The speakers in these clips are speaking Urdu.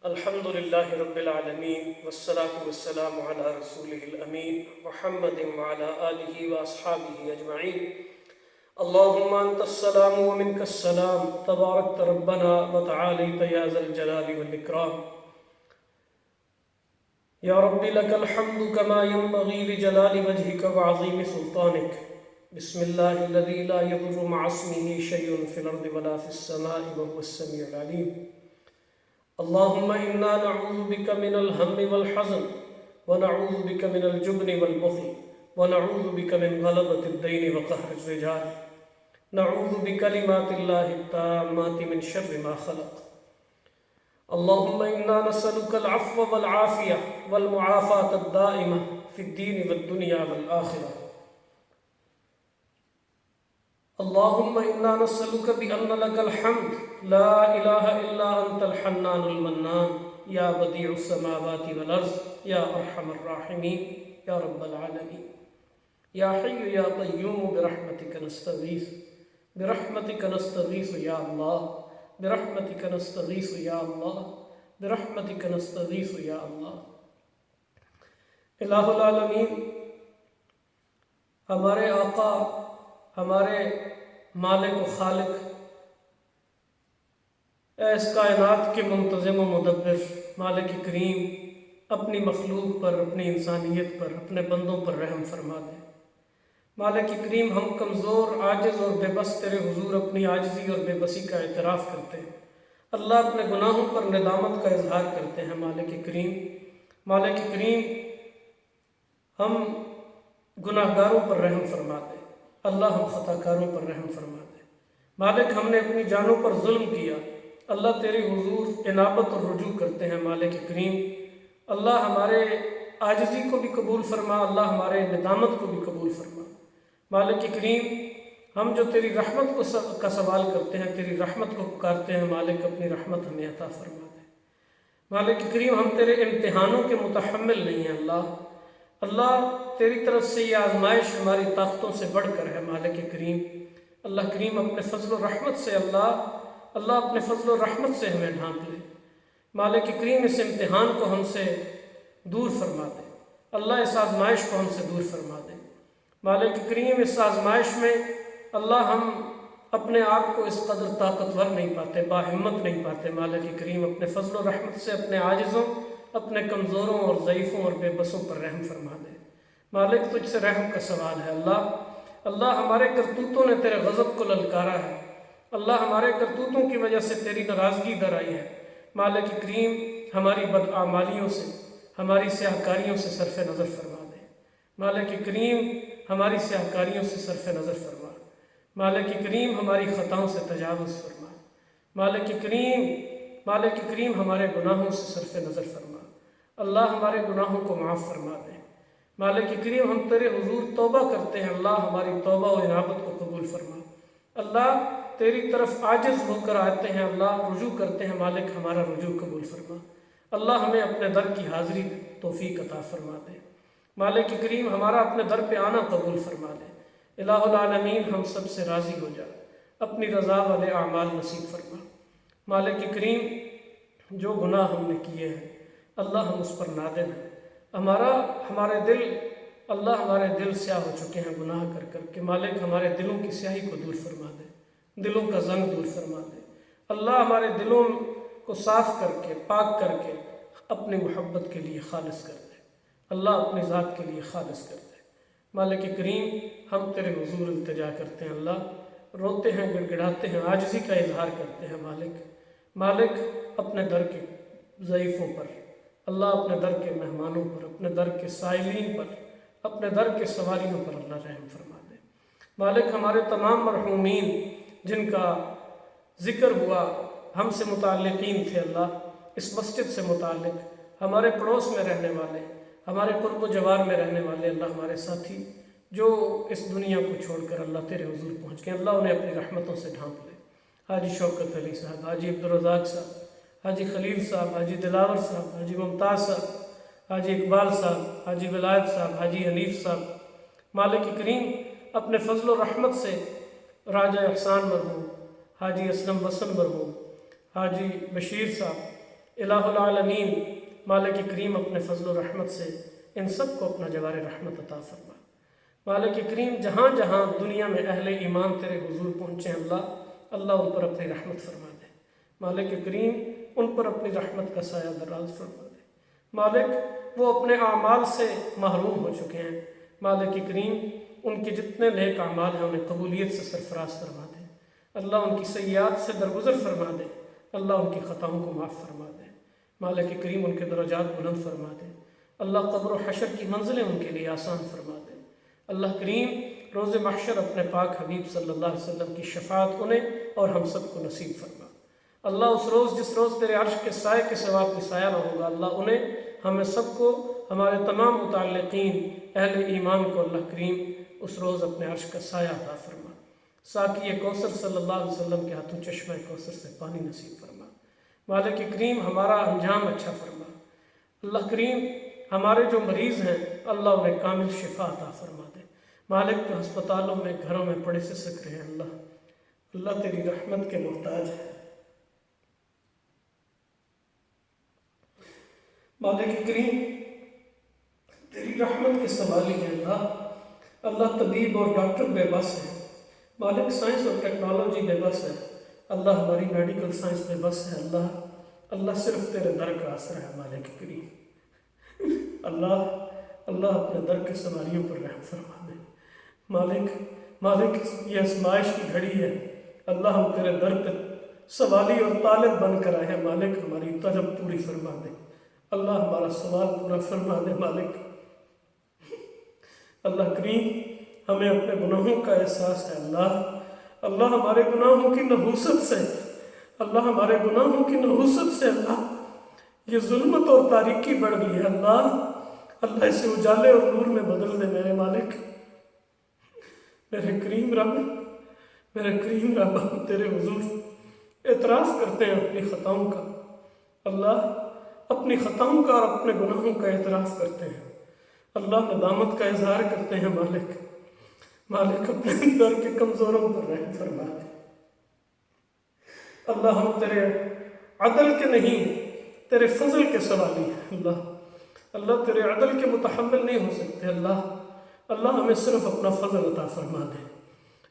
الحمد لله رب العالمين والصلاة والسلام على رسوله الأمين محمد وعلى آله وأصحابه أجمعين. اللهم أنت السلام ومنك السلام تباركت ربنا وتعاليت يا ذا الجلال والإكرام. يا رب لك الحمد كما ينبغي لجلال وجهك وعظيم سلطانك. بسم الله الذي لا يضر مع اسمه شيء في الأرض ولا في السماء وهو السميع العليم. اللهم إنا نعوذ بك من الهم والحزن ونعوذ بك من الجبن والبخل ونعوذ بك من غلبة الدين وقهر الرجال. نعوذ بكلمات الله التامات من شر ما خلق. اللهم إنا نسألك العفو والعافية والمعافاة الدائمة في الدين والدنيا والآخرة. اللهم إنا نسألك بأن لك الحمد لا إله إلا أنت الحنان المنان يا بديع السماوات والأرض يا أرحم الراحمين يا رب العالمين. يا حي يا قيوم برحمتك نستغيث برحمتك نستغيث يا الله برحمتك نستغيث يا الله برحمتك نستغيث يا الله. الہ العالمین، ہمارے آقا، ہمارے مالک و خالق، اس کائنات کے منتظم و مدبر مالک کریم، اپنی مخلوق پر، اپنی انسانیت پر، اپنے بندوں پر رحم فرما دے. مالک کریم، ہم کمزور، عاجز اور بے بس تیرے حضور اپنی عاجزی اور بے بسی کا اعتراف کرتے ہیں. اللہ، اپنے گناہوں پر ندامت کا اظہار کرتے ہیں. مالک کریم، ہم گناہ گاروں پر رحم فرما دے. اللہ، ہم خطا کاروں پر رحم فرما دے. مالک، ہم نے اپنی جانوں پر ظلم کیا. اللہ، تیری حضور انابت اور رجوع کرتے ہیں. مالک کریم، اللہ ہمارے عاجزی کو بھی قبول فرما. اللہ ہمارے ندامت کو بھی قبول فرما. مالک کریم، ہم جو تیری رحمت کا سوال کرتے ہیں، تیری رحمت کو پکارتے ہیں، مالک اپنی رحمت ہمیں عطا فرما دے. مالک کریم، ہم تیرے امتحانوں کے متحمل نہیں ہیں. اللہ، تیری طرف سے یہ آزمائش ہماری طاقتوں سے بڑھ کر ہے. مالک کریم، اللہ کریم، اپنے فضل و رحمت سے اللہ اپنے فضل و رحمت سے ہمیں ڈھانپ لے. مالک کریم، اس امتحان کو ہم سے دور فرما دے. اللہ، اس آزمائش کو ہم سے دور فرما دے. مالک کریم، اس آزمائش میں اللہ ہم اپنے آپ کو اس قدر طاقتور نہیں پاتے، باہمت نہیں پاتے. مالک کریم، اپنے فضل و رحمت سے اپنے عاجزوں، اپنے کمزوروں اور ضعیفوں اور بے بسوں پر رحم فرما دے. مالک، تجھ سے رحم کا سوال ہے. اللہ ہمارے کرتوتوں نے تیرے غضب کو للکارا ہے. اللہ، ہمارے کرتوتوں کی وجہ سے تیری ناراضگی در آئی ہے. مالک کریم، ہماری بدعمالیوں سے، ہماری سیاہکاریوں سے صرف نظر فرما دے. مالک کریم، ہماری سیاہکاریوں سے صرف نظر فرما. مالک کریم، ہماری خطاؤں سے تجاوز فرما. مالک کریم، ہمارے گناہوں سے صرف نظر فرما. اللہ، ہمارے گناہوں کو معاف فرما دے. مالک کریم، ہم تیرے حضور توبہ کرتے ہیں. اللہ، ہماری توبہ و انابت کو قبول فرما. اللہ، تیری طرف عاجز ہو کر آتے ہیں. اللہ، رجوع کرتے ہیں. مالک، ہمارا رجوع قبول فرما. اللہ، ہمیں اپنے در کی حاضری توفیق عطا فرما دے. مالک کریم، ہمارا اپنے در پہ آنا قبول فرما دے. الہ العالمین، ہم سب سے راضی ہو جا. اپنی رضا والے اعمال نصیب فرما. مالک کریم، جو گناہ ہم نے کیے ہیں، اللہ ہم اس پر نادم ہیں. ہمارے دل سیاہ ہو چکے ہیں گناہ کر کر کے. مالک، ہمارے دلوں کی سیاہی کو دور فرما دے. دلوں کا زنگ دور فرما دے. اللہ، ہمارے دلوں کو صاف کر کے، پاک کر کے اپنی محبت کے لیے خالص کر دے. اللہ، اپنی ذات کے لیے خالص کر دے. مالک کریم، ہم تیرے حضور التجا کرتے ہیں. اللہ، روتے ہیں، گڑ گڑاتے ہیں، عاجزی کا اظہار کرتے ہیں. مالک، اپنے در کے ضعیفوں پر، اللہ اپنے در کے مہمانوں پر، اپنے در کے سائلین پر، اپنے در کے سواریوں پر اللہ رحم فرما دے. مالک، ہمارے تمام مرحومین جن کا ذکر ہوا، ہم سے متعلقین تھے، اللہ اس مسجد سے متعلق، ہمارے پڑوس میں رہنے والے، ہمارے قرب و جوار میں رہنے والے، اللہ ہمارے ساتھی جو اس دنیا کو چھوڑ کر اللہ تیرے حضور پہنچ گئے، اللہ انہیں اپنی رحمتوں سے ڈھانپ لے. حاجی شوکت علی صاحب، حاجی عبدالرزاق صاحب، حاجی خلیل صاحب، حاجی دلاور صاحب، حاجی ممتاز صاحب، حاجی اقبال صاحب، حاجی ولایت صاحب، حاجی حنیف صاحب. مالک کریم، اپنے فضل و رحمت سے راجہ احسان مرحوم، حاجی اسلم وسن مرحوم، حاجی بشیر صاحب، الہ العالمین مالک کریم اپنے فضل و رحمت سے ان سب کو اپنا جوار رحمت عطا فرما۔ مالک کریم جہاں جہاں دنیا میں اہل ایمان تیرے حضور پہنچے اللہ ان پر اپنی رحمت فرما دے۔ مالک کریم ان پر اپنی رحمت کا سایہ دراز فرما دے۔ مالک وہ اپنے اعمال سے محروم ہو چکے ہیں، مالک کریم ان کے جتنے نیک اعمال ہیں انہیں قبولیت سے سرفراز فرما دے۔ اللہ ان کی سیئات سے درگزر فرما دے، اللہ ان کی خطاؤں کو معاف فرما دے۔ مالک کریم ان کے درجات بلند فرما دے، اللہ قبر و حشر کی منزلیں ان کے لیے آسان فرما دے۔ اللہ کریم روز محشر اپنے پاک حبیب صلی اللہ علیہ وسلم کی شفاعت انہیں اور ہم سب کو نصیب فرما۔ اللہ اس روز جس روز تیرے عرش کے سائے کے سوا کوئی سایہ نہ ہوگا، اللہ انہیں ہمیں سب کو ہمارے تمام متعلقین اہل ایمان کو اللہ کریم اس روز اپنے عرش کا سایہ عطا فرما۔ ساقی کوثر صلی اللہ علیہ وسلم کے ہاتھوں چشمہ کوثر سے پانی نصیب فرما۔ مالک کریم ہمارا انجام اچھا فرما۔ اللہ کریم ہمارے جو مریض ہیں اللہ انہیں کامل شفا عطا فرما دے۔ مالک جو ہسپتالوں میں گھروں میں پڑے سے سک رہے ہیں اللہ تیری رحمت کے محتاج ہے۔ مالک کریم تیری رحمت کے سوالی ہیں اللہ طبیب اور ڈاکٹر بے بس ہیں، مالک سائنس اور ٹیکنالوجی بے بس ہے، اللہ ہماری میڈیکل سائنس بے بس ہے، اللہ صرف تیرے در کا آسرا ہے۔ مالک کریم اللہ اپنے در کے سواریوں پر رحم فرما دے۔ مالک یہ آزمائش کی گھڑی ہے، اللہ ہم تیرے در پہ سوالی اور طالب بن کر آئے ہیں، مالک ہماری طلب پوری فرما دے، اللہ ہمارا سوال پورا فرما دے۔ مالک اللہ کریم ہمیں اپنے گناہوں کا احساس ہے، اللہ ہمارے گناہوں کی نحوست سے ہمارے گناہوں کی نحوست سے یہ ظلمت اور تاریکی بڑھ گئی ہے، اللہ اسے اجالے اور نور میں بدل دے میرے مالک۔ میرے کریم رب ہم تیرے حضور اعتراف کرتے ہیں اپنی خطاؤں کا، اپنی خطاؤں کا اور اپنے گناہوں کا اعتراف کرتے ہیں، ندامت کا اظہار کرتے ہیں۔ مالک اپنے در کے کمزوروں پر رحم فرما دے۔ ہم تیرے عدل کے نہیں تیرے فضل کے سوالی ہیں، اللہ تیرے عدل کے متحمل نہیں ہو سکتے، اللہ ہمیں صرف اپنا فضل عطا فرما دے۔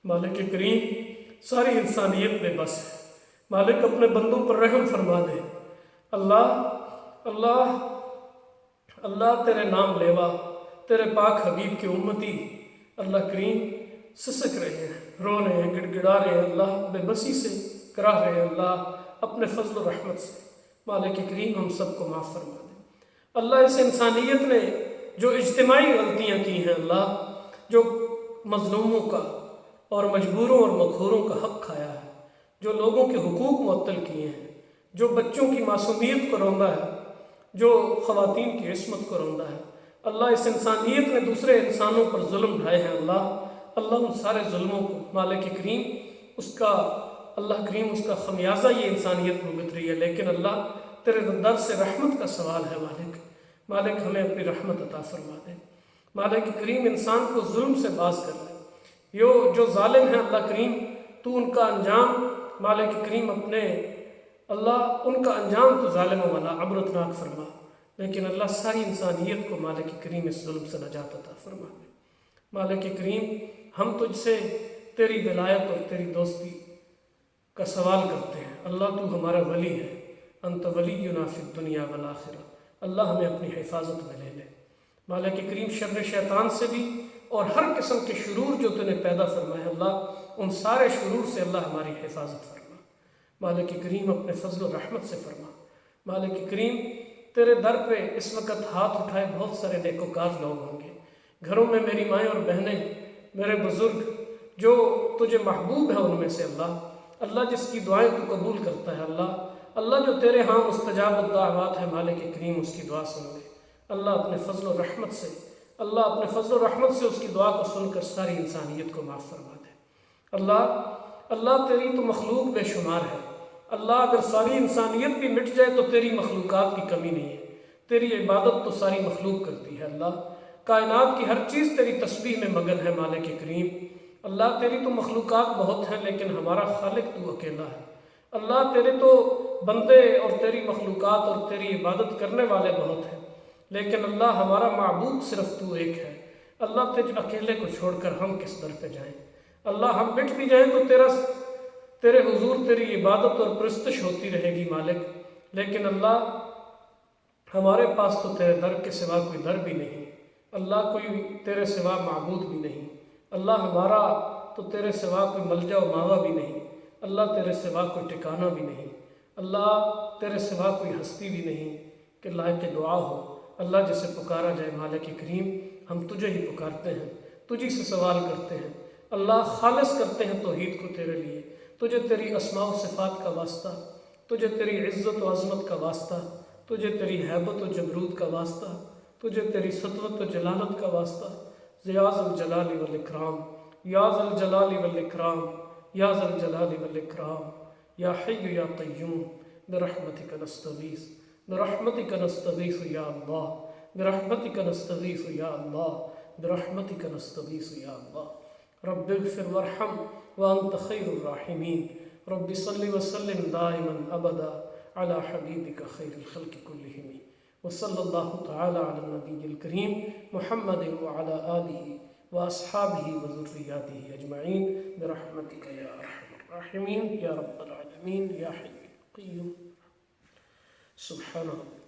مالک کریم ساری انسانیت بے بس ہے، مالک اپنے بندوں پر رحم فرما دے۔ اللہ تیرے نام لیوا تیرے پاک حبیب کی امتی اللہ کریم سسک رہے ہیں، رو رہے ہیں، گڑ گڑا رہے ہیں، اللہ بے بسی سے کراہ رہے ہیں، اپنے فضل و رحمت سے مالک کریم ہم سب کو معاف فرما دے۔ اس انسانیت نے جو اجتماعی غلطیاں کی ہیں، جو مظلوموں کا اور مجبوروں اور مقہوروں کا حق کھایا ہے، جو لوگوں کے حقوق معطل کیے ہیں، جو بچوں کی معصومیت کو روندا ہے، جو خواتین کی عصمت کو روندا ہے، اس انسانیت نے دوسرے انسانوں پر ظلم ڈھائے ہیں، ان سارے ظلموں کو مالک کریم اس کا خمیازہ یہ انسانیت بھگت رہی ہے، لیکن تیرے در سے رحمت کا سوال ہے۔ مالک ہمیں اپنی رحمت عطا فرما دے۔ مالک کریم انسان کو ظلم سے باز کر لے، جو ظالم ہیں کریم تو ان کا انجام مالک کریم ان کا انجام تو ظالموں والا عبرتناک فرما، لیکن ساری انسانیت کو مالک کریم اس ظلم سے نجات عطا فرما دے۔ مالک کریم ہم تجھ سے تیری ولایت اور تیری دوستی کا سوال کرتے ہیں، تو ہمارا ولی ہے، انت ولینا فی الدنیا والآخرہ، ہمیں اپنی حفاظت میں لے لے۔ مالک کریم شر شیطان سے بھی اور ہر قسم کے شرور جو تو نے پیدا فرمائے ان سارے شرور سے ہماری حفاظت فرما۔ مالک کریم اپنے فضل و رحمت سے فرما۔ مالک کریم تیرے در پہ اس وقت ہاتھ اٹھائے بہت سارے نیکوکار لوگ ہوں گے، گھروں میں میری مائیں اور بہنیں، میرے بزرگ جو تجھے محبوب ہیں ان میں سے جس کی دعائیں تو قبول کرتا ہے، جو تیرے ہاں مستجاب الدعوات ہے، مالک کریم اس کی دعا سن لے۔ اپنے فضل و رحمت سے اس کی دعا کو سن کر ساری انسانیت کو معاف فرما دے۔ تیری تو مخلوق بے شمار ہے، اگر ساری انسانیت بھی مٹ جائے تو تیری مخلوقات کی کمی نہیں ہے، تیری عبادت تو ساری مخلوق کرتی ہے۔ کائنات کی ہر چیز تیری تسبیح میں مگن ہے، مالک کریم تیری تو مخلوقات بہت ہیں لیکن ہمارا خالق تو اکیلا ہے۔ تیرے تو بندے اور تیری مخلوقات اور تیری عبادت کرنے والے بہت ہیں، لیکن اللہ ہمارا معبود صرف تو ایک ہے۔ اللہ تجھ اکیلے کو چھوڑ کر ہم کس در پہ جائیں؟ اللہ ہم مٹ بھی جائیں تو تیرے حضور تیری عبادت اور پرستش ہوتی رہے گی مالک، لیکن اللہ ہمارے پاس تو تیرے در کے سوا کوئی در بھی نہیں، اللہ کوئی تیرے سوا معبود بھی نہیں، اللہ ہمارا تو تیرے سوا کوئی ملجا و ماوا بھی نہیں، اللہ تیرے سوا کوئی ٹھکانہ بھی نہیں، اللہ تیرے سوا کوئی ہستی بھی نہیں کہ لائق دعا ہو۔ اللہ جسے پکارا جائے مالک کریم، ہم تجھے ہی پکارتے ہیں، تجھی سے سوال کرتے ہیں، اللہ خالص کرتے ہیں توحید کو تیرے لیے، تجھے تیری اسماء و صفات کا واسطہ، تجھے تیری عزت و عظمت کا واسطہ، تجھے تیری حیبت و جبروت کا واسطہ، تجھے تیری سطوت و جلالت کا واسطہ، یا ذا الجلال والاکرام، یا ذا الجلال والاکرام، یا ذا الجلال والاکرام، یا حی یا قیوم، برحمتک نستغیث، برحمتک نستغیث یا اللہ، برحمتک نستغیث یا اللہ، برحمتک نستغیث یا اللہ۔ رب اغفر وارحم وانت خیر الراحمین، رب صل وسلم دائما ابدا على حبیبک خیر الخلق کلہم، وصلی اللہ تعالی علی النبی الکریم محمد وعلى آلہ واصحابہ وذریاتہ اجمعین، برحمتک یا ارحم الراحمین یا رب العالمین یا حی قیوم۔ سبحان اللہ۔